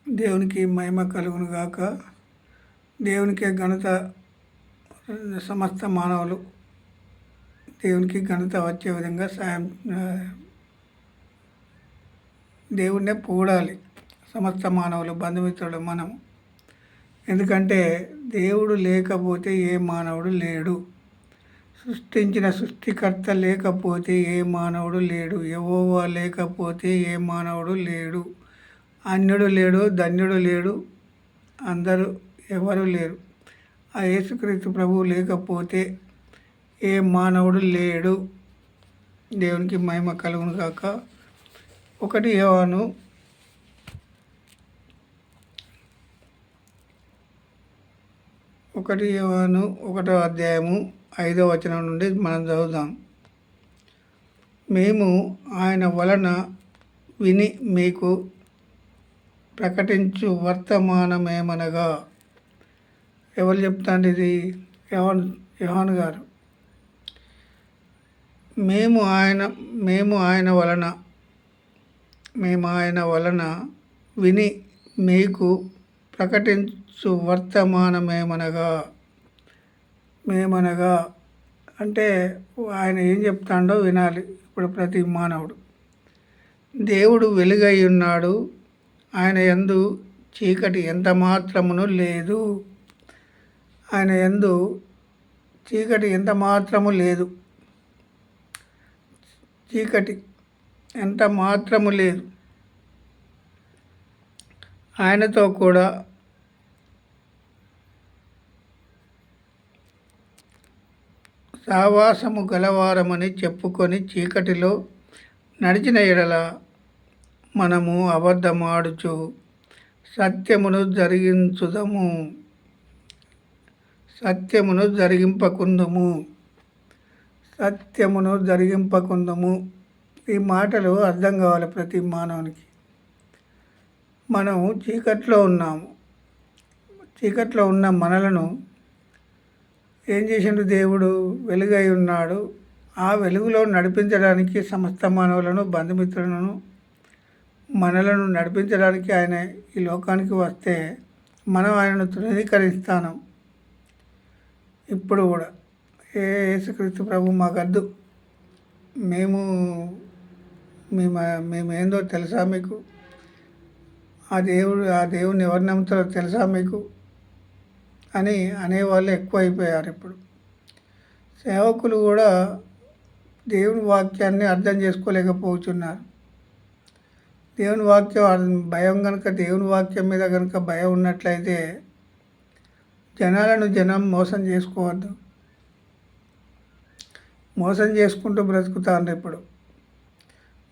దేవునికి మహిమ కలుగును గాక. దేవునికే ఘనత. సమస్త మానవులు దేవునికి ఘనత వచ్చే విధంగా దేవుణ్ణే పొగడాలి. సమస్త మానవులు, బంధుమిత్రులు మనం. ఎందుకంటే దేవుడు లేకపోతే ఏ మానవుడు లేడు. సృష్టించిన సృష్టికర్త లేకపోతే ఏ మానవుడు లేడు. యెహోవా లేకపోతే ఏ మానవుడు లేడు. అన్యుడు లేడు, ధన్యుడు లేడు, అందరూ ఎవరు లేరు. ఆ యేసుక్రీస్తు ప్రభువు లేకపోతే ఏ మానవుడు లేడు. దేవునికి మహిమ కలుగును కాక. 1 యోహాను 1వ అధ్యాయము 5వ వచనం నుండి మనం చదువుదాం. మేము ఆయన వలన విని మీకు ప్రకటించు వర్తమానమేమనగా. ఎవరు చెప్తాండి ఇది? యోహాను గారు. మేము ఆయన వలన విని మీకు ప్రకటించు వర్తమానమేమనగా. మేమనగా అంటే ఆయన ఏం చెప్తాడో వినాలి ఇప్పుడు ప్రతి మానవుడు. దేవుడు వెలుగై ఉన్నాడు, ఆయన యందు చీకటి ఎంత మాత్రమును లేదు. ఆయన యందు చీకటి ఎంత మాత్రము లేదు. చీకటి ఎంత మాత్రము లేదు. ఆయనతో కూడా సావాసము గలవారమని చెప్పుకొని చీకటిలో నడిచిన ఎడల మనము అబద్ధమాడుచు సత్యమును జరిగింపకుందుము. ఈ మాటలు అర్థం కావాలి ప్రతి మానవునికి. మనం చీకట్లో ఉన్నాము. చీకట్లో ఉన్న మనలను ఏం చేసిండు దేవుడు? వెలుగై ఉన్నాడు. ఆ వెలుగులో నడిపించడానికి సమస్త మానవులను, బంధుమిత్రులను, మనలను నడిపించడానికి ఆయన ఈ లోకానికి వస్తే మనం ఆయనను తృణీకరిస్తాను. ఇప్పుడు కూడా యేసుక్రీస్తు ప్రభు మాకద్దు. మేమేందో తెలుసా మీకు? ఆ దేవుడిని ఎవరు నమ్ముతారో తెలుసా మీకు అని అనేవాళ్ళు ఎక్కువ అయిపోయారు. ఇప్పుడు సేవకులు కూడా దేవుని వాక్యాన్ని అర్థం చేసుకోలేకపోతున్నారు. దేవుని వాక్యం భయం కనుక, దేవుని వాక్యం మీద కనుక భయం ఉన్నట్లయితే జనం మోసం చేసుకోవద్దు. మోసం చేసుకుంటూ బ్రతుకుతాను. ఇప్పుడు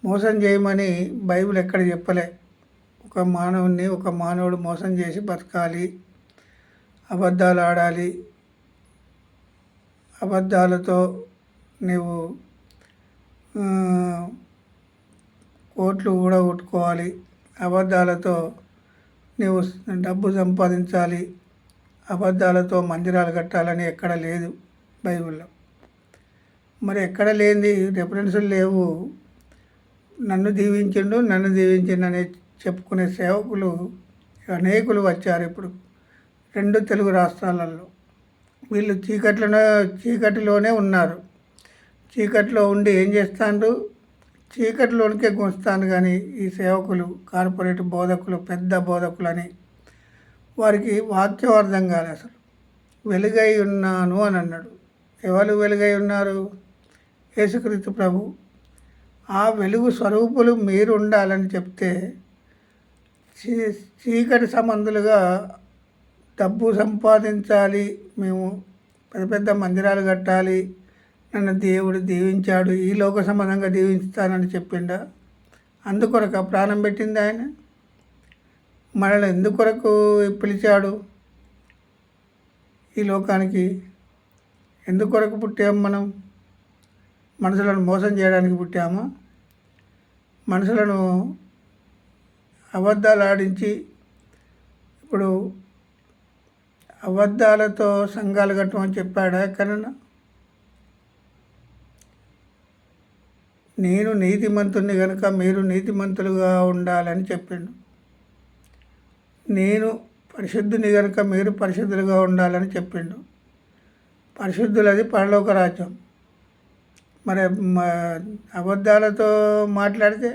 మోసం చేయమని బైబిల్ ఎక్కడ చెప్పలే. ఒక మానవుడు మోసం చేసి బతకాలి, అబద్ధాలు ఆడాలి, అబద్ధాలతో నీవు కోట్లు కూడా కొట్టుకోవాలి, అబద్ధాలతో నీవు డబ్బు సంపాదించాలి, అబద్ధాలతో మందిరాలు కట్టాలని ఎక్కడ లేదు బైబిల్లో. మరి ఎక్కడ లేనిది రెఫరెన్సులు లేవు. నన్ను దీవించిండు అని చెప్పుకునే సేవకులు అనేకులు వచ్చారు ఇప్పుడు 2 తెలుగు రాష్ట్రాలలో. వీళ్ళు చీకటిలోనే ఉన్నారు. చీకటిలో ఉండి ఏం చేస్తాడు? చీకటిలోనికే గుంచుతాను. కానీ ఈ సేవకులు, కార్పొరేట్ బోధకులు, పెద్ద బోధకులని వారికి వాక్యం అర్థం కాదు. అసలు వెలుగై ఉన్నాను అని అన్నాడు. ఎవరు వెలుగై ఉన్నారు? యేసుక్రీస్తు ప్రభు. ఆ వెలుగు స్వరూపులు మీరు ఉండాలని చెప్తే చీకటి సంబంధులుగా డబ్బు సంపాదించాలి, మేము పెద్ద పెద్ద మందిరాలు కట్టాలి, నన్ను దేవుడు దీవించాడు, ఈ లోక సంబంధంగా దీవిస్తానని చెప్పిండా? అందుకొరకు ప్రాణం పెట్టింది ఆయన. మనల్ని ఎందుకొరకు పిలిచాడు ఈ లోకానికి? ఎందుకొరకు పుట్టాము మనం? మనుషులను మోసం చేయడానికి పుట్టామా? మనుషులను అబద్ధాలు ఆడించి ఇప్పుడు అబద్ధాలతో సంఘాలు కట్టమని చెప్పాడా ఎక్కడన్నా? నేను నీతిమంతుని కనుక మీరు నీతిమంతులుగా ఉండాలని చెప్పిండు. నేను పరిశుద్ధుని కనుక మీరు పరిశుద్ధులుగా ఉండాలని చెప్పిండు. పరిశుద్ధులది పరలోక రాజ్యం. మరి అబద్ధాలతో మాట్లాడితే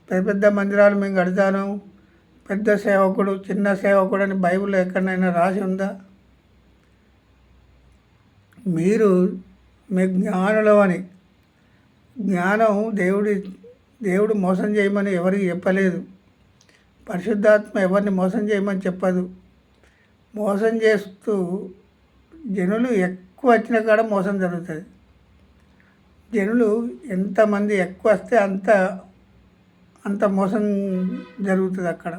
పెద్ద పెద్ద మందిరాలు మేము కడతాను, పెద్ద సేవకుడు చిన్న సేవకుడు అని బైబిల్లో ఎక్కడైనా రాసి ఉందా? మీరు మీ జ్ఞానులు అని. జ్ఞానం దేవుడు మోసం చేయమని ఎవరికి చెప్పలేదు. పరిశుద్ధాత్మ ఎవరిని మోసం చేయమని చెప్పదు. మోసం చేస్తూ జనులు ఎక్కువ వచ్చిన కాడ మోసం జరుగుతుంది. జనులు ఎంతమంది ఎక్కువ వస్తే అంత మోసం జరుగుతుంది. అక్కడ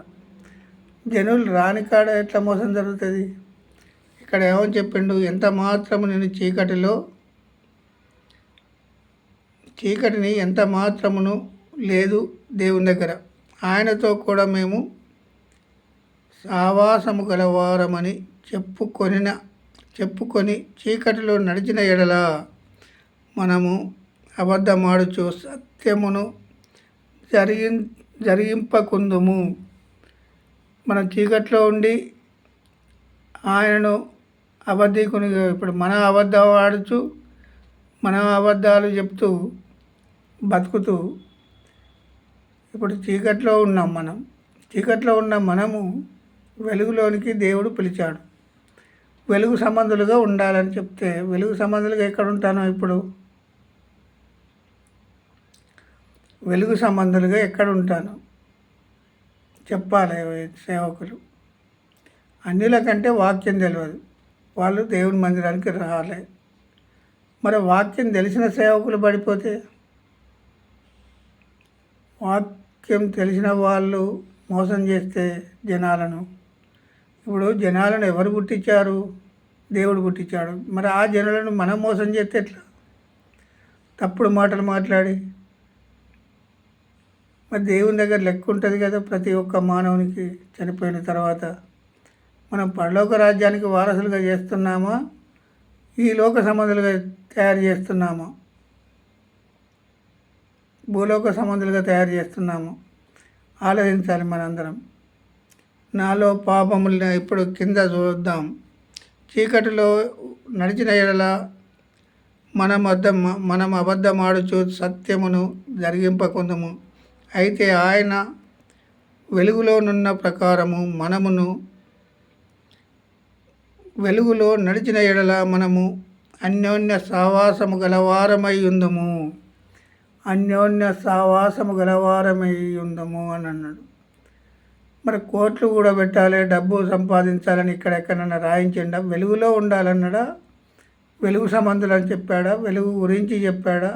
జనులు రాని కాడ ఎట్లా మోసం జరుగుతుంది? ఇక్కడ ఏమని చెప్పిండు? ఎంత మాత్రము నేను చీకటిని ఎంత మాత్రమును లేదు దేవుని దగ్గర, ఆయనతో కూడా మేము సావాసము గలవారమని చెప్పుకొని చీకటిలో నడిచిన ఎడల మనము అబద్ధమాడుచు సత్యమును జరిగింపకుందుము. మనం చీకట్లో ఉండి ఆయనను అబద్ధీకుని, ఇప్పుడు మనం అబద్ధం ఆడుచు మనం అబద్ధాలు చెప్తూ బతుకుతూ ఇప్పుడు చీకట్లో ఉన్నాం. చీకట్లో ఉన్న మనము వెలుగులోనికి దేవుడు పిలిచాడు. వెలుగు సంబంధులుగా ఉండాలని చెప్తే వెలుగు సంబంధులుగా ఎక్కడ ఉంటానో ఇప్పుడు? వెలుగు సంబంధులుగా ఎక్కడ ఉంటాను చెప్పాలి సేవకులు. అన్యుల కంటే వాక్యం తెలియదు, వాళ్ళు దేవుని మందిరానికి రాలే. మరి వాక్యం తెలిసిన సేవకులు పడిపోతే, వాక్యం తెలిసిన వాళ్ళు మోసం చేస్తే జనాలను, ఇప్పుడు జనాలను ఎవరు పుట్టించారు? దేవుడు పుట్టించాడు. మరి ఆ జనాలను మనం మోసం చేస్తే ఎట్లా? తప్పుడు మాటలు మాట్లాడి. మరి దేవుని దగ్గర లెక్క ఉంటుంది కదా ప్రతి ఒక్క మానవునికి చనిపోయిన తర్వాత. మనం పరలోక రాజ్యానికి వారసులుగా చేస్తున్నామా, ఈ లోక సంబంధులుగా తయారు చేస్తున్నామా, భూలోక సంబంధులుగా తయారు చేస్తున్నాము? ఆలోచించాలి మనందరం. నాలో పాపములు ఇప్పుడు కింద చూద్దాం. చీకటిలో నడిచిన ఎడల మనం అబద్ధమాడుచు సత్యమును జరిగింపకుందుము. అయితే ఆయన వెలుగులోనున్న ప్రకారము మనమును వెలుగులో నడిచిన ఎడల మనము అన్యోన్య సావాసము గలవారమై ఉందము. అన్యోన్య సావాసము గలవారమై ఉందము అని అన్నాడు. మరి కోట్లు కూడా పెట్టాలి, డబ్బు సంపాదించాలని ఇక్కడెక్కడన్నా రాయించిండా? వెలుగులో ఉండాలన్నాడా? వెలుగు సంబంధులు అని చెప్పాడా? వెలుగు గురించి చెప్పాడా?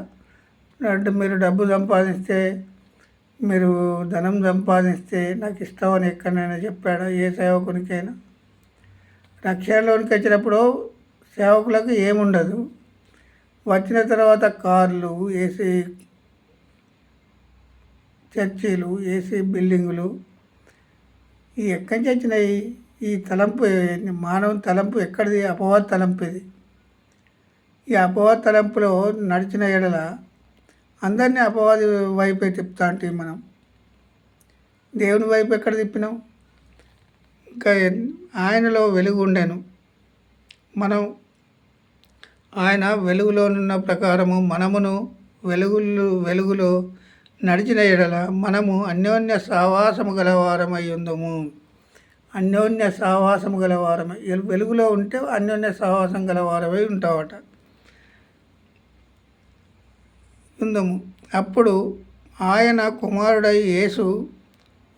అంటే మీరు డబ్బు సంపాదిస్తే, మీరు ధనం సంపాదిస్తే నాకు ఇష్టం అని ఎక్కడైనా చెప్పాడా? ఏ సేవకునికైనా? రక్షణలోనికి వచ్చినప్పుడు సేవకులకు ఏముండదు. వచ్చిన తర్వాత కార్లు, ఏసీ చర్చీలు, ఏసీ బిల్డింగులు, ఈ ఎక్కడి నుంచి వచ్చినాయి? ఈ తలంపు, మానవుని తలంపు ఎక్కడిది? అపవాద తలంపు ఇది. ఈ అపవాద తలంపులో నడిచిన ఎడల అందరినీ అపవాది వైపే తిప్పుతా అంటే మనం దేవుని వైపు ఎక్కడ తిప్పినాం? ఇంకా ఆయనలో వెలుగు ఉండెను. ఆయన వెలుగులోనున్న ప్రకారము మనమును వెలుగులో నడిచిన ఎడల మనము అన్యోన్య సావాసము గలవారమై ఉందము. అన్యోన్య సావాసము గలవారమై, వెలుగులో ఉంటే అన్యోన్య సావాసం గలవారమై ఉంటావట ఉందము. అప్పుడు ఆయన కుమారుడై యేసు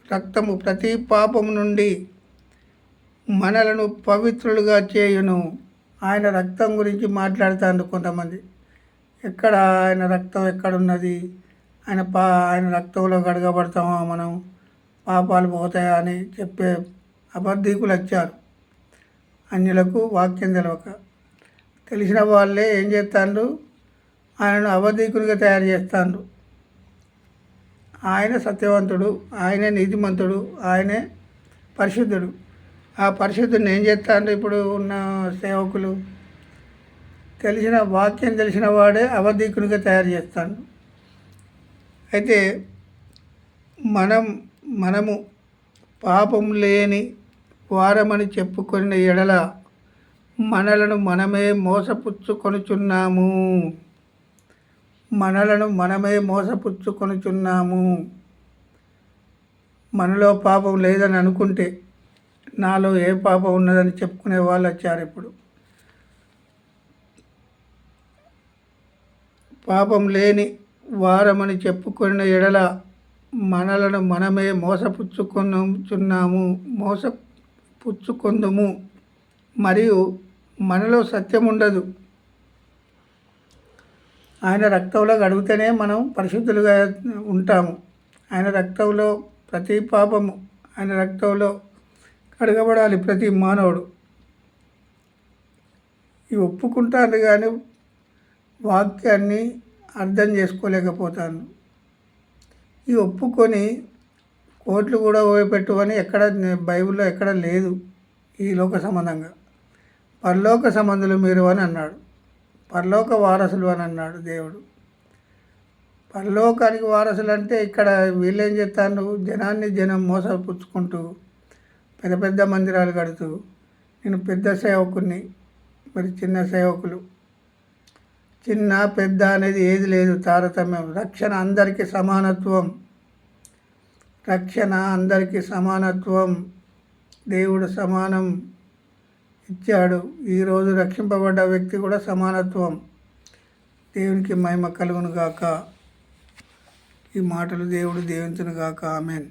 రక్తము ప్రతి పాపము నుండి మనలను పవిత్రులుగా చేయును. ఆయన రక్తం గురించి మాట్లాడుతారు కొంతమంది. ఎక్కడ ఆయన రక్తం ఎక్కడున్నది? ఆయన రక్తంలో కడగబడతామా, మనం పాపాలు పోతాయా అని చెప్పే అబద్ధీకులు వచ్చారు. అన్యులకు వాక్యం తెలవక. తెలిసిన వాళ్ళే ఏం చేస్తాడు? ఆయనను అబద్ధీకునిగా తయారు చేస్తాడు. ఆయన సత్యవంతుడు, ఆయనే నీతిమంతుడు, ఆయనే పరిశుద్ధుడు. ఆ పరిశుద్ధుని ఏం చేస్తాడు? ఇప్పుడు ఉన్న సేవకులు వాక్యం తెలిసిన వాడే అబద్ధీకునిగా తయారు చేస్తాడు. అయితే మనము పాపం లేని వారమని చెప్పుకున్న ఎడల మనలను మనమే మోసపుచ్చుకొనుచున్నాము. మనలను మనమే మోసపుచ్చుకొనుచున్నాము. మనలో పాపం లేదని అనుకుంటే నాలో ఏ పాపం ఉన్నదని చెప్పుకునే వాళ్ళు వచ్చారు ఇప్పుడు. పాపం లేని వారమని చెప్పుకున్న ఎడల మనలను మనమే మోసపుచ్చుకొందుము మరియు మనలో సత్యం ఉండదు. ఆయన రక్తంలో గడిగితేనే మనం పరిశుద్ధులుగా ఉంటాము. ఆయన రక్తంలో ప్రతి పాపము ఆయన రక్తంలో కడగబడాలి ప్రతి మానవుడు. ఇవి ఒప్పుకుంటాను కానీ వాక్యాన్ని అర్థం చేసుకోలేకపోతాను. ఈ ఒప్పుకొని కోట్లు కూడా ఓపెట్టుకొని ఎక్కడ బైబిల్లో ఎక్కడ లేదు. ఈ లోక సంబంధంగా పరలోక సంబంధులు మీరు అని అన్నాడు. పరలోక వారసులు అని అన్నాడు దేవుడు. పరలోకానికి వారసులు అంటే ఇక్కడ వీళ్ళేం చేస్తాను, జనం మోసపుచ్చుకుంటూ పెద్ద పెద్ద మందిరాలు కడుతూ నేను పెద్ద సేవకుని, మరి చిన్న సేవకులు, చిన్న పెద్ద అనేది ఏది లేదు, తారతమ్యం. రక్షణ అందరికీ సమానత్వం. రక్షణ అందరికీ సమానత్వం. దేవుడు సమానం ఇచ్చాడు. ఈరోజు రక్షింపబడ్డ వ్యక్తి కూడా సమానత్వం. దేవునికి మహిమ కలుగును గాక. ఈ మాటలు దేవుడు దీవించును గాక. ఆమేన్.